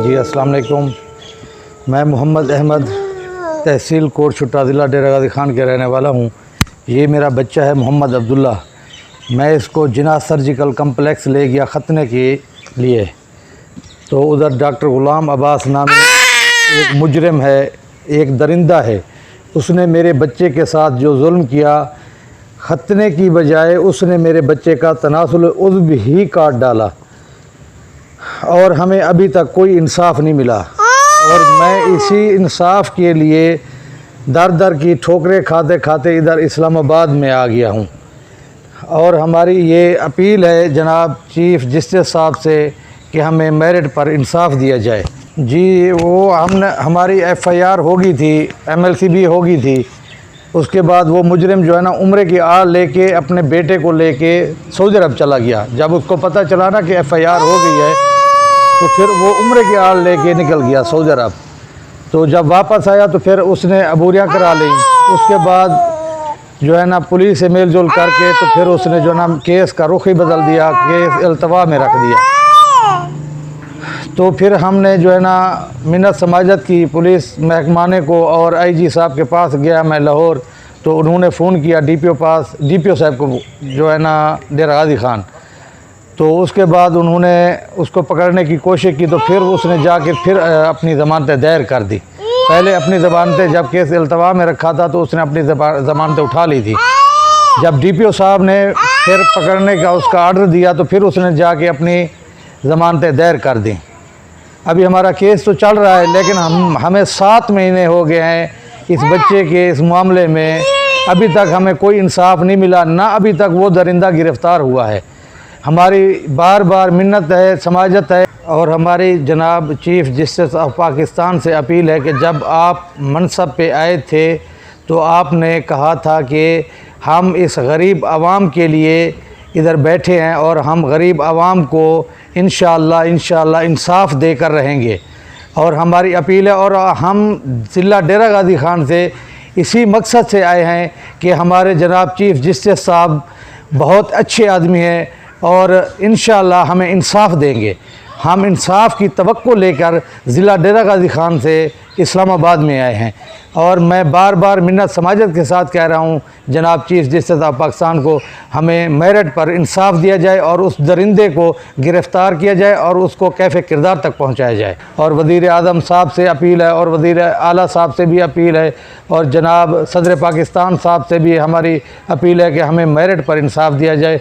जी अस्सलाम वालेकुम। मैं मोहम्मद अहमद तहसील कोट छुट्टा ज़िला डेरा गाज़ी खान के रहने वाला हूँ। ये मेरा बच्चा है मोहम्मद अब्दुल्ला। मैं इसको जिना सर्जिकल कम्प्लेक्स ले गया ख़तने के लिए, तो उधर डॉक्टर ग़ुलाम अब्बास नामी एक मुजरिम है, एक दरिंदा है। उसने मेरे बच्चे के साथ जो जुल्म किया, ख़तने की बजाय उसने मेरे बच्चे का तनासुल उज़्व ही काट डाला और हमें अभी तक कोई इंसाफ नहीं मिला। और मैं इसी इंसाफ के लिए दर दर की ठोकरें खाते खाते इधर इस्लामाबाद में आ गया हूँ। और हमारी ये अपील है जनाब चीफ़ जस्टिस साहब से कि हमें मेरिट पर इंसाफ दिया जाए। जी वो हमारी FIR होगी थी, MLC भी होगी थी। उसके बाद वो मुजरिम जो है ना उम्रे की आड़ लेके अपने बेटे को लेके सऊदी अरब चला गया। जब उसको पता चला ना कि FIR हो गई है, तो फिर वो उम्रे की आड़ लेके निकल गया सऊदी अरब। तो जब वापस आया तो फिर उसने अबूरियाँ करा ली। उसके बाद जो है ना पुलिस से मेल जोल करके तो फिर उसने जो ना केस का रुख ही बदल दिया, केस अल्तवा में रख दिया। तो फिर हमने जो है ना मिन्नत समाजत की पुलिस महकमाने को और IG साहब के पास गया मैं लाहौर। तो उन्होंने फ़ोन किया DPO साहब को जो है ना डेरा गाज़ी खान। तो उसके बाद उन्होंने उसको पकड़ने की कोशिश की, तो फिर उसने जाके फिर अपनी ज़मानतें दायर कर दी। पहले अपनी ज़मानतें जब केस अल्तवा में रखा था तो उसने अपनी ज़मानतें उठा ली थी। जब DPO साहब ने फिर पकड़ने का उसका आर्डर दिया तो फिर उसने जाके अपनी ज़मानतें दायर कर दी। अभी हमारा केस तो चल रहा है, लेकिन हमें 7 महीने हो गए हैं इस बच्चे के इस मामले में। अभी तक हमें कोई इंसाफ नहीं मिला, ना अभी तक वो दरिंदा गिरफ़्तार हुआ है। हमारी बार बार मिन्नत है, समाजत है और हमारी जनाब चीफ़ जस्टिस ऑफ पाकिस्तान से अपील है कि जब आप मनसब पे आए थे तो आपने कहा था कि हम इस गरीब आवाम के लिए इधर बैठे हैं और हम गरीब आवाम को इंशाअल्लाह इंसाफ देकर रहेंगे। और हमारी अपील है, और हम ज़िला डेरा गाज़ी खान से इसी मकसद से आए हैं कि हमारे जनाब चीफ़ जस्टिस साहब बहुत अच्छे आदमी हैं और इंशाअल्लाह हमें इंसाफ देंगे। हम इंसाफ की तवक्को लेकर ज़िला डेरा गाज़ी खान से इस्लामाबाद में आए हैं। और मैं बार बार मिन्नत समाजत के साथ कह रहा हूँ जनाब चीफ़ जस्टिस ऑफ पाकिस्तान को हमें मेरिट पर इंसाफ दिया जाए और उस दरिंदे को गिरफ़्तार किया जाए और उसको कैफ़े किरदार तक पहुँचाया जाए। और वज़ीर आज़म साहब से अपील है और वज़ीर आला साहब से भी अपील है और जनाब सदर पाकिस्तान साहब से भी हमारी अपील है कि हमें मेरिट पर इंसाफ दिया जाए।